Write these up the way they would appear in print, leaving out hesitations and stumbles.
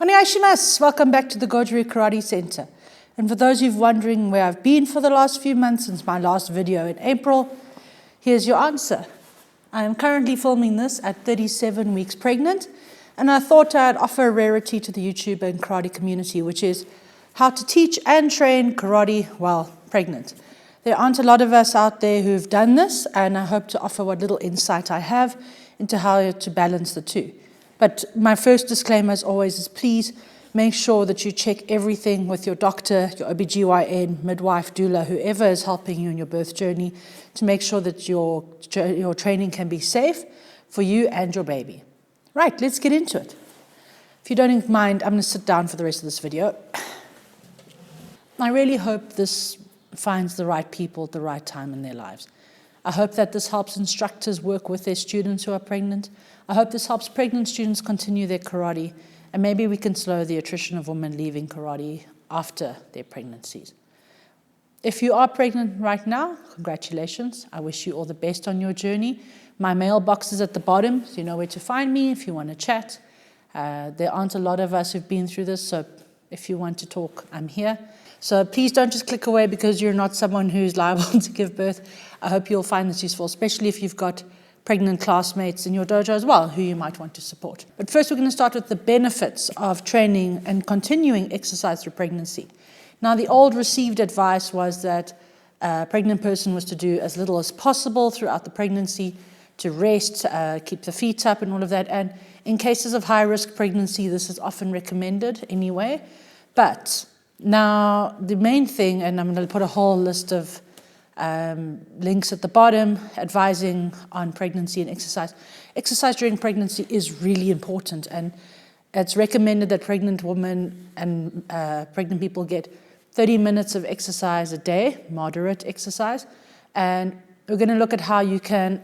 Konnichiwa, welcome back to the Goju Karate Center. And for those of you wondering where I've been for the last few months since my last video in April, here's your answer. I am currently filming this at 37 weeks pregnant, and I thought I'd offer a rarity to the YouTube and karate community, which is how to teach and train karate while pregnant. There aren't a lot of us out there who've done this, and I hope to offer what little insight I have into how to balance the two. But my first disclaimer, as always, is please make sure that you check everything with your doctor, your OBGYN, midwife, doula, whoever is helping you in your birth journey, to make sure that your training can be safe for you and your baby. Right, let's get into it. If you don't mind, I'm going to sit down for the rest of this video. I really hope this finds the right people at the right time in their lives. I hope that this helps instructors work with their students who are pregnant. I hope this helps pregnant students continue their karate, and maybe we can slow the attrition of women leaving karate after their pregnancies. If you are pregnant right now, congratulations. I wish you all the best on your journey. My mailbox is at the bottom, so you know where to find me if you want to chat. There aren't a lot of us who've been through this, so if you want to talk, I'm here. So please don't just click away because you're not someone who's liable to give birth. I hope you'll find this useful, especially if you've got pregnant classmates in your dojo as well, who you might want to support. But first we're going to start with the benefits of training and continuing exercise through pregnancy. Now, the old received advice was that a pregnant person was to do as little as possible throughout the pregnancy, to rest, keep the feet up and all of that. And in cases of high-risk pregnancy, this is often recommended anyway. But now the main thing, and I'm going to put a whole list of links at the bottom, advising on pregnancy and exercise. Exercise during pregnancy is really important, and it's recommended that pregnant women and pregnant people get 30 minutes of exercise a day, moderate exercise. And we're going to look at how you can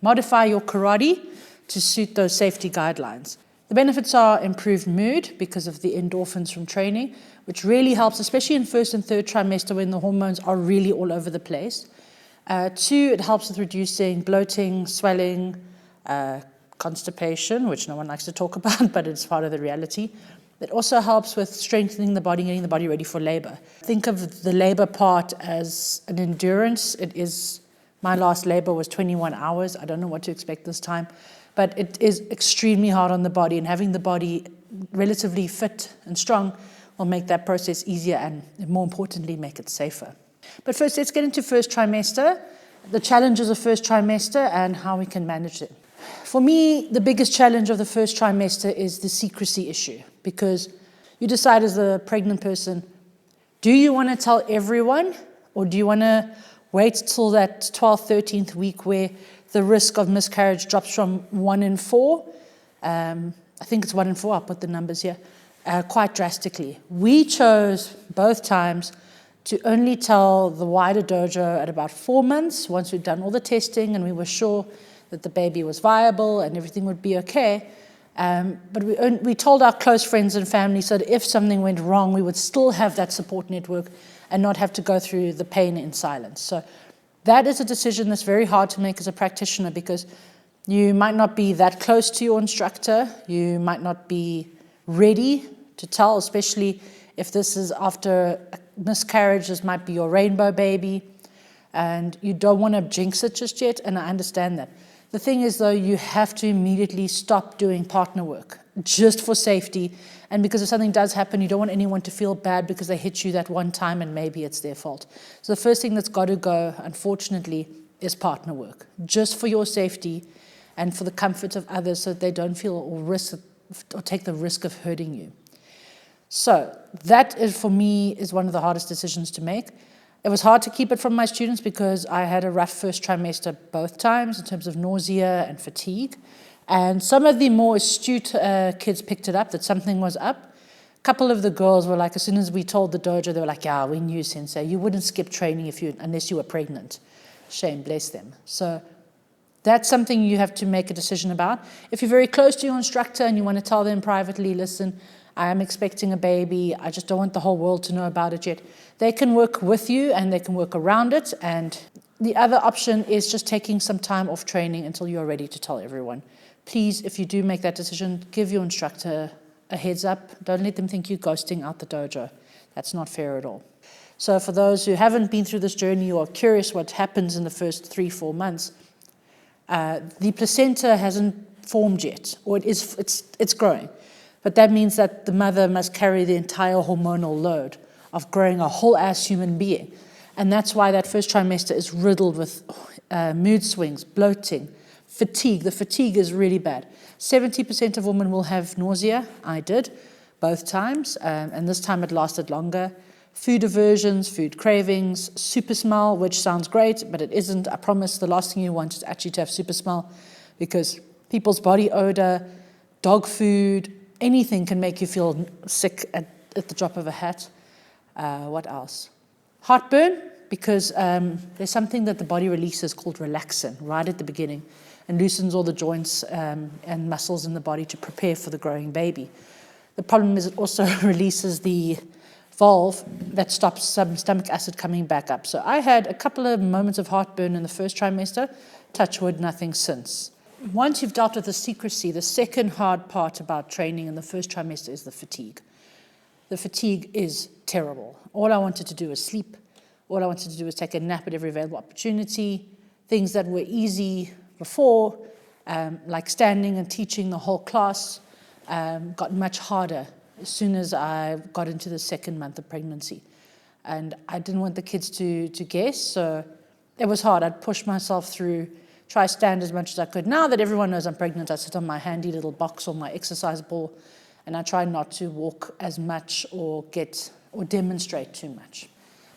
modify your karate to suit those safety guidelines. The benefits are improved mood because of the endorphins from training, which really helps, especially in first and third trimester when the hormones are really all over the place. 2, it helps with reducing bloating, swelling, constipation, which no one likes to talk about, but it's part of the reality. It also helps with strengthening the body, getting the body ready for labor. Think of the labor part as an endurance. My last labor was 21 hours. I don't know what to expect this time. But it is extremely hard on the body, and having the body relatively fit and strong will make that process easier and, more importantly, make it safer. But first, let's get into first trimester, the challenges of first trimester and how we can manage them. For me, the biggest challenge of the first trimester is the secrecy issue, because you decide as a pregnant person, do you want to tell everyone, or do you want to wait till that 12th, 13th week where the risk of miscarriage drops from 1 in 4, I think it's 1 in 4, I'll put the numbers here, quite drastically. We chose both times to only tell the wider dojo at about 4 months, once we'd done all the testing and we were sure that the baby was viable and everything would be okay. But we told our close friends and family so that if something went wrong, we would still have that support network and not have to go through the pain in silence. So that is a decision that's very hard to make as a practitioner, because you might not be that close to your instructor. You might not be ready to tell, especially if this is after a miscarriage. This might be your rainbow baby, and you don't want to jinx it just yet, and I understand that. The thing is, though, you have to immediately stop doing partner work just for safety, and because if something does happen, you don't want anyone to feel bad because they hit you that one time and maybe it's their fault. So the first thing that's got to go, unfortunately, is partner work, just for your safety and for the comfort of others, so that they don't feel or take the risk of hurting you. So that is, for me, is one of the hardest decisions to make. It was hard to keep it from my students because I had a rough first trimester both times in terms of nausea and fatigue. And some of the more astute kids picked it up, that something was up. A couple of the girls were like, as soon as we told the dojo, they were like, yeah, we knew, Sensei. You wouldn't skip training unless you were pregnant. Shame, bless them. So that's something you have to make a decision about. If you're very close to your instructor and you want to tell them privately, listen, I am expecting a baby, I just don't want the whole world to know about it yet, they can work with you and they can work around it. And the other option is just taking some time off training until you're ready to tell everyone. Please, if you do make that decision, give your instructor a heads up. Don't let them think you're ghosting out the dojo. That's not fair at all. So for those who haven't been through this journey or are curious what happens in the first 3-4 months, the placenta hasn't formed yet, or it's growing. But that means that the mother must carry the entire hormonal load of growing a whole ass human being. And that's why that first trimester is riddled with mood swings, bloating, fatigue. The fatigue is really bad. 70% of women will have nausea. I did, both times, and this time it lasted longer. Food aversions, food cravings, super smell, which sounds great, but it isn't. I promise the last thing you want is actually to have super smell, because people's body odor, dog food, anything can make you feel sick at the drop of a hat. What else? Heartburn, because there's something that the body releases called relaxin right at the beginning and loosens all the joints and muscles in the body to prepare for the growing baby. The problem is it also releases the valve that stops some stomach acid coming back up. So I had a couple of moments of heartburn in the first trimester, touch wood, nothing since. Once you've dealt with the secrecy, the second hard part about training in the first trimester is the fatigue. The fatigue is terrible. All I wanted to do was sleep. All I wanted to do was take a nap at every available opportunity. Things that were easy before, like standing and teaching the whole class, got much harder as soon as I got into the second month of pregnancy. And I didn't want the kids to guess, so it was hard. I'd push myself through, try stand as much as I could. Now that everyone knows I'm pregnant, I sit on my handy little box or my exercise ball, and I try not to walk as much or demonstrate too much.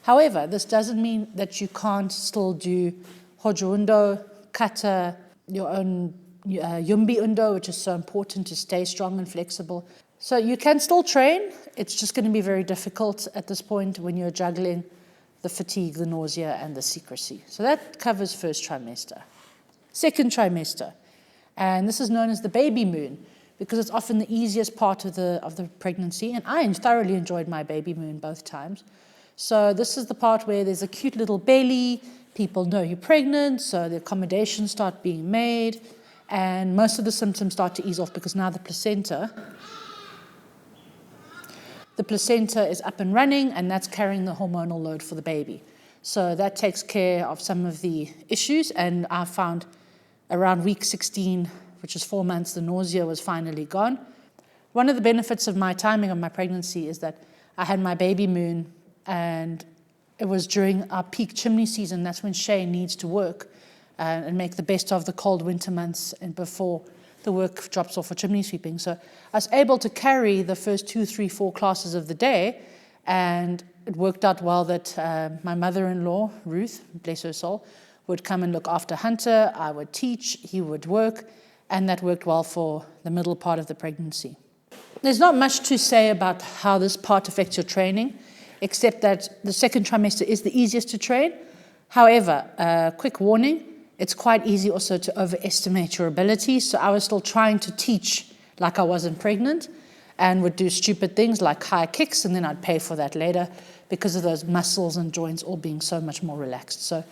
However, this doesn't mean that you can't still do hojo undo, kata, your own yumbi undo, which is so important to stay strong and flexible. So you can still train. It's just going to be very difficult at this point when you're juggling the fatigue, the nausea, and the secrecy. So that covers first trimester. Second trimester, and this is known as the baby moon because it's often the easiest part of the pregnancy, and I thoroughly enjoyed my baby moon both times. So this is the part where there's a cute little belly, people know you're pregnant, so the accommodations start being made, and most of the symptoms start to ease off because now the placenta is up and running, and that's carrying the hormonal load for the baby. So that takes care of some of the issues, and I found around week 16, which is 4 months, the nausea was finally gone. One of the benefits of my timing of my pregnancy is that I had my baby moon, and it was during our peak chimney season. That's when Shay needs to work and make the best of the cold winter months and before the work drops off for chimney sweeping. So I was able to carry the first 2, 3, 4 classes of the day, and it worked out well that my mother-in-law, Ruth, bless her soul, would come and look after Hunter. I would teach, he would work, and that worked well for the middle part of the pregnancy. There's not much to say about how this part affects your training, except that the second trimester is the easiest to train. However, quick warning, it's quite easy also to overestimate your ability. So I was still trying to teach like I wasn't pregnant and would do stupid things like high kicks, and then I'd pay for that later because of those muscles and joints all being so much more relaxed. So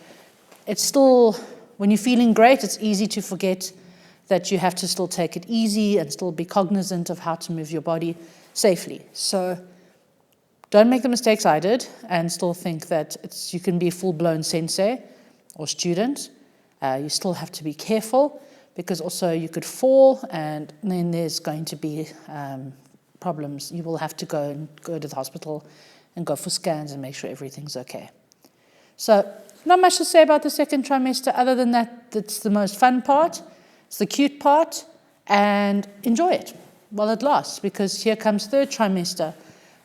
it's still, when you're feeling great, it's easy to forget that you have to still take it easy and still be cognizant of how to move your body safely. So don't make the mistakes I did and still think that you can be a full-blown sensei or student. You still have to be careful because also you could fall, and then there's going to be problems. You will have to go to the hospital and go for scans and make sure everything's okay. So not much to say about the second trimester other than that it's the most fun part, it's the cute part, and enjoy it while it lasts, because here comes third trimester,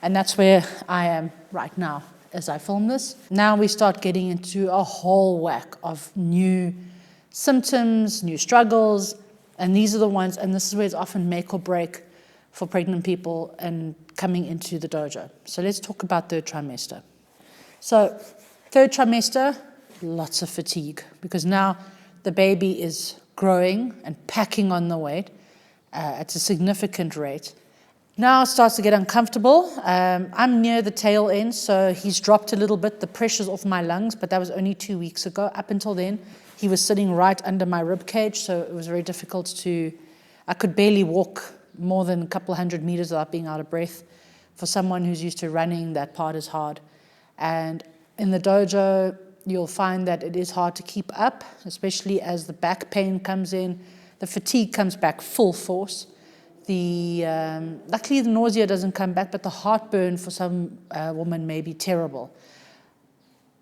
and that's where I am right now as I film this. Now we start getting into a whole whack of new symptoms, new struggles, and these are the ones, and this is where it's often make or break for pregnant people and coming into the dojo. So let's talk about third trimester. So third trimester, lots of fatigue, because now the baby is growing and packing on the weight at a significant rate. Now it starts to get uncomfortable. I'm near the tail end, so he's dropped a little bit. The pressure's off my lungs, but that was only 2 weeks ago. Up until then, he was sitting right under my rib cage, so it was very difficult I could barely walk more than a couple 100 meters without being out of breath. For someone who's used to running, that part is hard. And in the dojo, you'll find that it is hard to keep up, especially as the back pain comes in. The fatigue comes back full force. Luckily the nausea doesn't come back, but the heartburn for some woman may be terrible.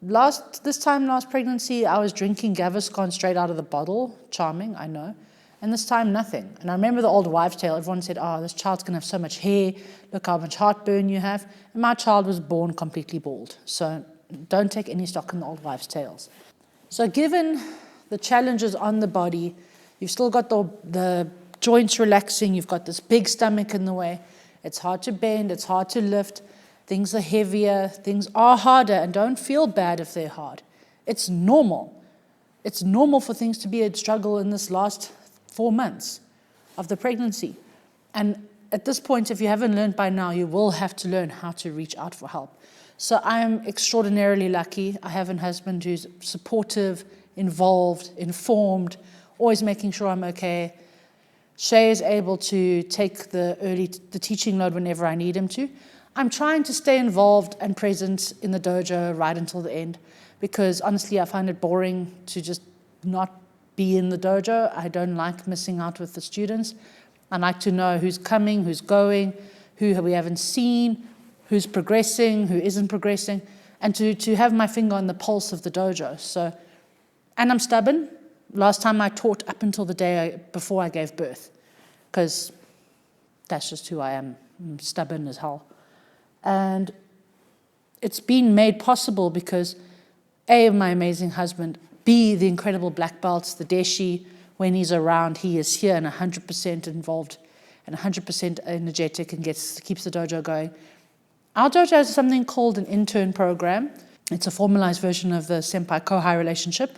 Last pregnancy, I was drinking Gaviscon straight out of the bottle. Charming, I know. And this time, nothing. And I remember the old wives' tale. Everyone said, oh, this child's going to have so much hair. Look how much heartburn you have. And my child was born completely bald. So don't take any stock in the old wives' tales. So given the challenges on the body, you've still got the joints relaxing. You've got this big stomach in the way. It's hard to bend. It's hard to lift. Things are heavier. Things are harder. And don't feel bad if they're hard. It's normal. It's normal for things to be a struggle in this last 4 months of the pregnancy. And at this point, if you haven't learned by now, you will have to learn how to reach out for help. So I am extraordinarily lucky. I have a husband who's supportive, involved, informed, always making sure I'm okay. Shay is able to take the teaching load whenever I need him to. I'm trying to stay involved and present in the dojo right until the end, because honestly, I find it boring to just not be in the dojo. I don't like missing out with the students. I like to know who's coming, who's going, who we haven't seen, who's progressing, who isn't progressing, and to have my finger on the pulse of the dojo. So, and I'm stubborn. Last time I taught up until the day before I gave birth, because that's just who I am. I'm stubborn as hell. And it's been made possible because A, my amazing husband, B, the incredible black belts, the deshi. When he's around, he is here and 100% involved and 100% energetic and keeps the dojo going. Our dojo has something called an intern program. It's a formalized version of the senpai-kohai relationship,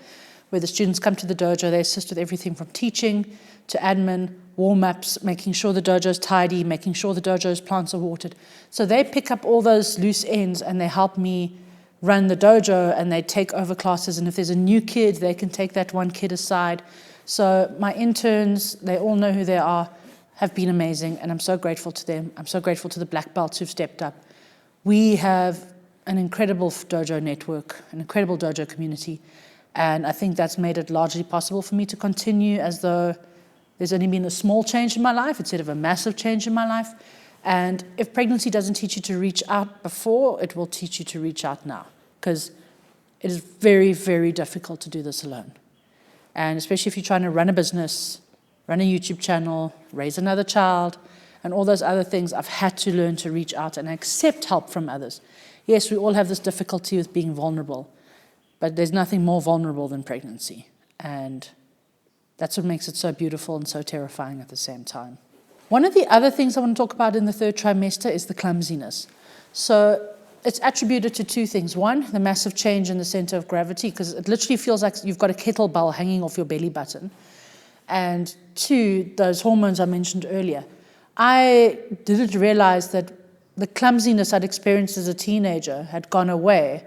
where the students come to the dojo. They assist with everything from teaching to admin, warm-ups, making sure the dojo is tidy, making sure the dojo's plants are watered. So they pick up all those loose ends and they help me run the dojo, and they take over classes. And if there's a new kid, they can take that one kid aside. So my interns, they all know who they are, have been amazing, and I'm so grateful to them. I'm so grateful to the black belts who've stepped up. We have an incredible dojo network, an incredible dojo community, and I think that's made it largely possible for me to continue as though there's only been a small change in my life instead of a massive change in my life. And if pregnancy doesn't teach you to reach out before, it will teach you to reach out now, because it is very, very difficult to do this alone. And especially if you're trying to run a business, run a YouTube channel, raise another child, and all those other things, I've had to learn to reach out and accept help from others. Yes, we all have this difficulty with being vulnerable, but there's nothing more vulnerable than pregnancy. And that's what makes it so beautiful and so terrifying at the same time. One of the other things I want to talk about in the third trimester is the clumsiness. So it's attributed to two things. One, the massive change in the center of gravity, because it literally feels like you've got a kettlebell hanging off your belly button. And two, those hormones I mentioned earlier. I didn't realize that the clumsiness I'd experienced as a teenager had gone away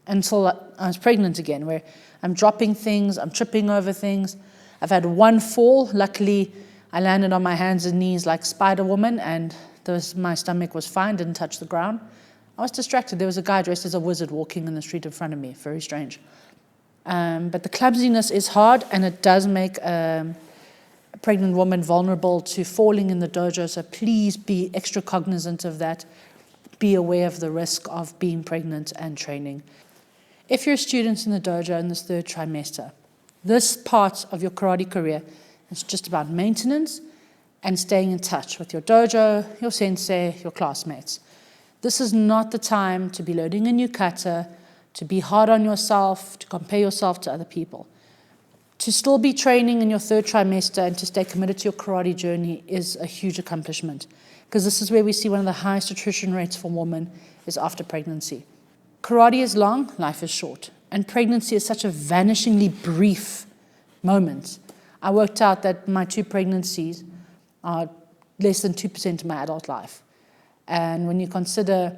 until I was pregnant again, where I'm dropping things, I'm tripping over things. I've had one fall. Luckily, I landed on my hands and knees like Spider-Woman, and my stomach was fine, didn't touch the ground. I was distracted. There was a guy dressed as a wizard walking in the street in front of me. Very strange. But the clumsiness is hard, and it does make a pregnant woman vulnerable to falling in the dojo. So please be extra cognizant of that. Be aware of the risk of being pregnant and training. If you're a student in the dojo in this third trimester, this part of your karate career is just about maintenance and staying in touch with your dojo, your sensei, your classmates. This is not the time to be learning a new kata, to be hard on yourself, to compare yourself to other people. To still be training in your third trimester and to stay committed to your karate journey is a huge accomplishment, because this is where we see one of the highest attrition rates for women is after pregnancy. Karate is long, life is short, and pregnancy is such a vanishingly brief moment. I worked out that my 2 pregnancies are less than 2% of my adult life. And when you consider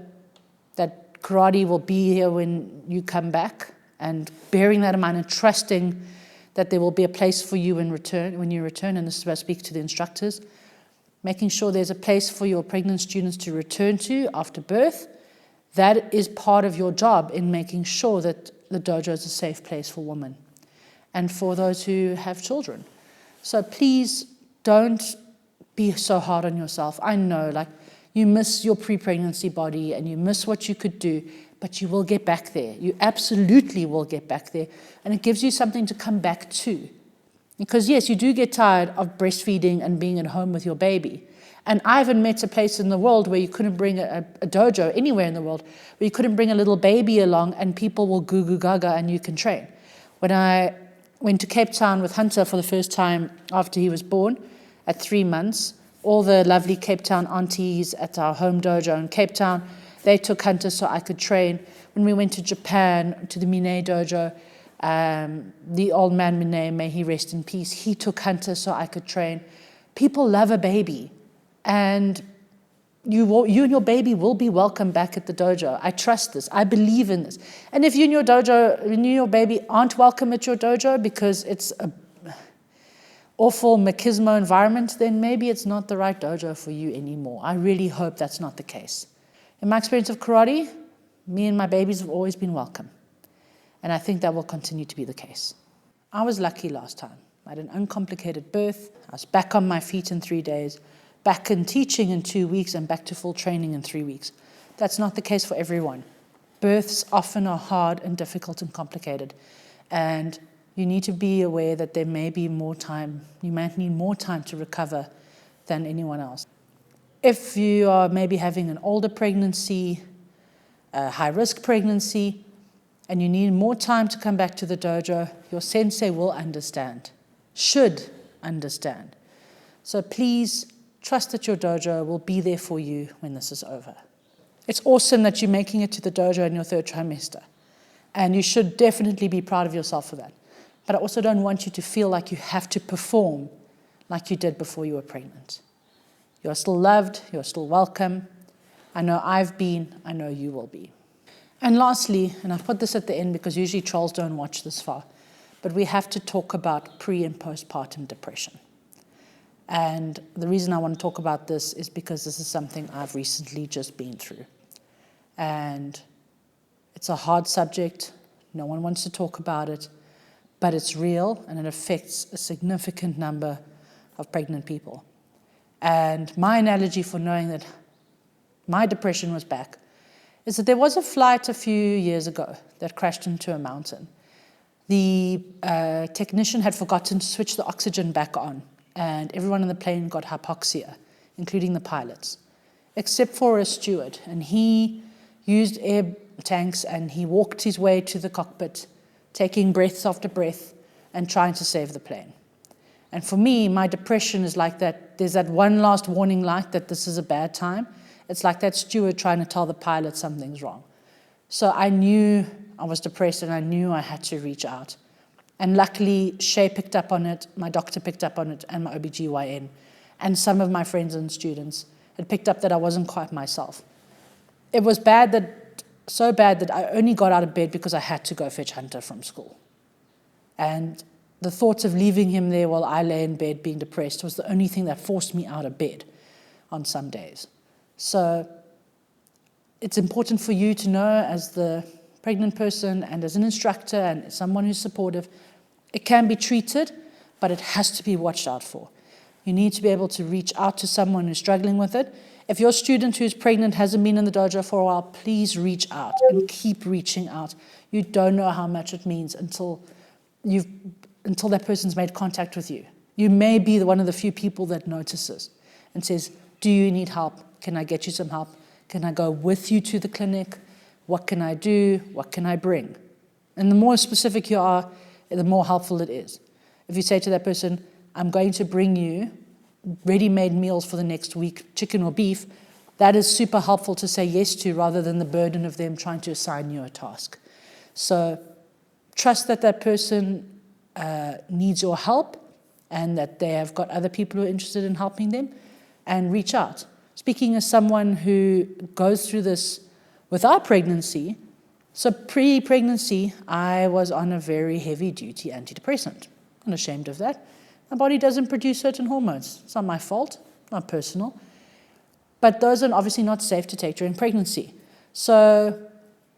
that karate will be here when you come back, and bearing that in mind and trusting that there will be a place for you when you return, and this is where I speak to the instructors, making sure there's a place for your pregnant students to return to after birth. That is part of your job in making sure that the dojo is a safe place for women and for those who have children. So please don't be so hard on yourself. I know, like, you miss your pre-pregnancy body and you miss what you could do, but you will get back there. You absolutely will get back there. And it gives you something to come back to. Because yes, you do get tired of breastfeeding and being at home with your baby. And I haven't met a place in the world where you couldn't bring a dojo, anywhere in the world, where you couldn't bring a little baby along and people will goo goo gaga and you can train. When I went to Cape Town with Hunter for the first time after he was born at 3 months, all the lovely Cape Town aunties at our home dojo in Cape Town, they took Hunter so I could train. When we went to Japan, to the Mine dojo, the old man Mine, may he rest in peace, he took Hunter so I could train. People love a baby. And you and your baby will be welcome back at the dojo. I trust this. I believe in this. And if you and your dojo, you and your baby aren't welcome at your dojo because it's an awful machismo environment, then maybe it's not the right dojo for you anymore. I really hope that's not the case. In my experience of karate, me and my babies have always been welcome. And I think that will continue to be the case. I was lucky last time. I had an uncomplicated birth. I was back on my feet in 3 days. Back in teaching in 2 weeks and back to full training in 3 weeks. That's not the case for everyone. Births often are hard and difficult and complicated. And you need to be aware that there may be more time. You might need more time to recover than anyone else. If you are maybe having an older pregnancy, a high-risk pregnancy, and you need more time to come back to the dojo, your sensei will understand, should understand. So please, trust that your dojo will be there for you when this is over. It's awesome that you're making it to the dojo in your 3rd trimester. And you should definitely be proud of yourself for that. But I also don't want you to feel like you have to perform like you did before you were pregnant. You're still loved, you're still welcome. I know I've been, I know you will be. And lastly, and I've put this at the end because usually trolls don't watch this far, but we have to talk about pre- and postpartum depression. And the reason I want to talk about this is because this is something I've recently just been through. And it's a hard subject. No one wants to talk about it. But it's real and it affects a significant number of pregnant people. And my analogy for knowing that my depression was back is that there was a flight a few years ago that crashed into a mountain. The technician had forgotten to switch the oxygen back on. And everyone in the plane got hypoxia, including the pilots, except for a steward. And he used air tanks and he walked his way to the cockpit, taking breaths after breath and trying to save the plane. And for me, my depression is like that. There's that one last warning light that this is a bad time. It's like that steward trying to tell the pilot something's wrong. So I knew I was depressed and I knew I had to reach out. And luckily, Shay picked up on it, my doctor picked up on it, and my OBGYN. And some of my friends and students had picked up that I wasn't quite myself. It was so bad that I only got out of bed because I had to go fetch Hunter from school. And the thoughts of leaving him there while I lay in bed being depressed was the only thing that forced me out of bed on some days. So it's important for you to know, as the pregnant person and as an instructor and someone who's supportive, it can be treated, but it has to be watched out for. You need to be able to reach out to someone who's struggling with it. If your student who's pregnant hasn't been in the dojo for a while, please reach out and keep reaching out. You don't know how much it means until that person's made contact with you. You may be one of the few people that notices and says, do you need help? Can I get you some help? Can I go with you to the clinic? What can I do? What can I bring? And the more specific you are, the more helpful it is. If you say to that person, I'm going to bring you ready-made meals for the next week, chicken or beef, that is super helpful to say yes to rather than the burden of them trying to assign you a task. So trust that that person needs your help and that they have got other people who are interested in helping them, and reach out. Speaking as someone who goes through this without pregnancy, so pre-pregnancy, I was on a very heavy-duty antidepressant. I'm not ashamed of that. My body doesn't produce certain hormones. It's not my fault. not personal. But those are obviously not safe to take during pregnancy. So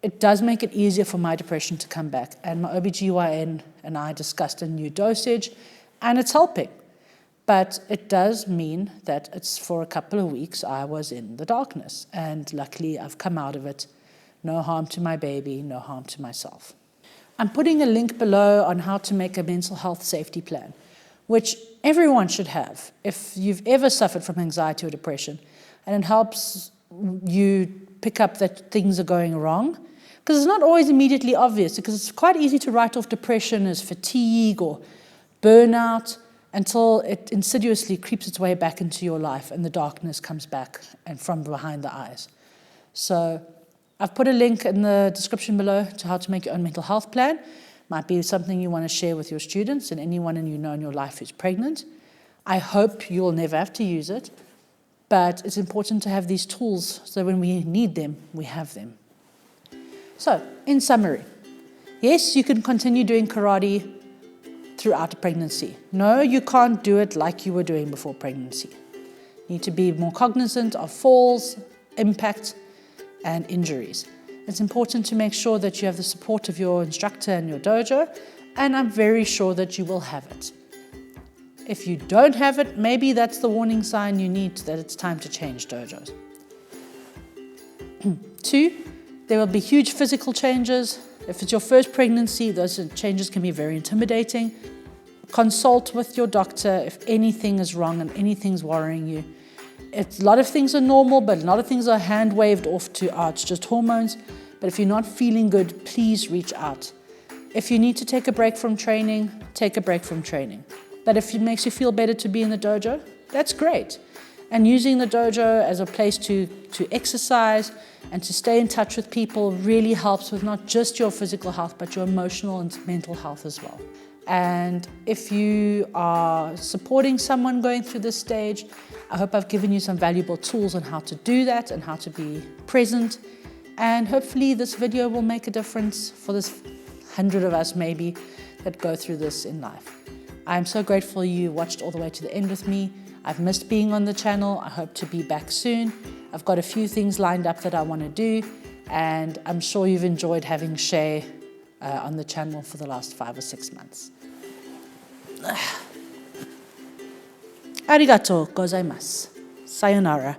it does make it easier for my depression to come back. And my OBGYN and I discussed a new dosage, and it's helping. But it does mean that it's for a couple of weeks I was in the darkness. And luckily I've come out of it. No harm to my baby, no harm to myself. I'm putting a link below on how to make a mental health safety plan, which everyone should have if you've ever suffered from anxiety or depression. And it helps you pick up that things are going wrong. Because it's not always immediately obvious, because it's quite easy to write off depression as fatigue or burnout until it insidiously creeps its way back into your life and the darkness comes back and from behind the eyes. So I've put a link in the description below to how to make your own mental health plan. Might be something you want to share with your students and anyone you know in your life who's pregnant. I hope you will never have to use it, but it's important to have these tools so when we need them, we have them. So, in summary, yes, you can continue doing karate throughout a pregnancy. No, you can't do it like you were doing before pregnancy. You need to be more cognizant of falls, impact, and injuries. It's important to make sure that you have the support of your instructor and your dojo, and I'm very sure that you will have it. If you don't have it, maybe that's the warning sign you need that it's time to change dojos. 2, there will be huge physical changes. If it's your first pregnancy, those changes can be very intimidating. Consult with your doctor if anything is wrong and anything's worrying you. A lot of things are normal, but a lot of things are hand-waved off to, it's just hormones. But if you're not feeling good, please reach out. If you need to take a break from training, take a break from training. But if it makes you feel better to be in the dojo, that's great. And using the dojo as a place to exercise and to stay in touch with people really helps with not just your physical health, but your emotional and mental health as well. And if you are supporting someone going through this stage, I hope I've given you some valuable tools on how to do that and how to be present. And hopefully this video will make a difference for this 100 of us maybe that go through this in life. I'm so grateful you watched all the way to the end with me. I've missed being on the channel. I hope to be back soon. I've got a few things lined up that I want to do, and I'm sure you've enjoyed having Shay on the channel for the last 5 or 6 months. Arigatou gozaimasu. Sayonara.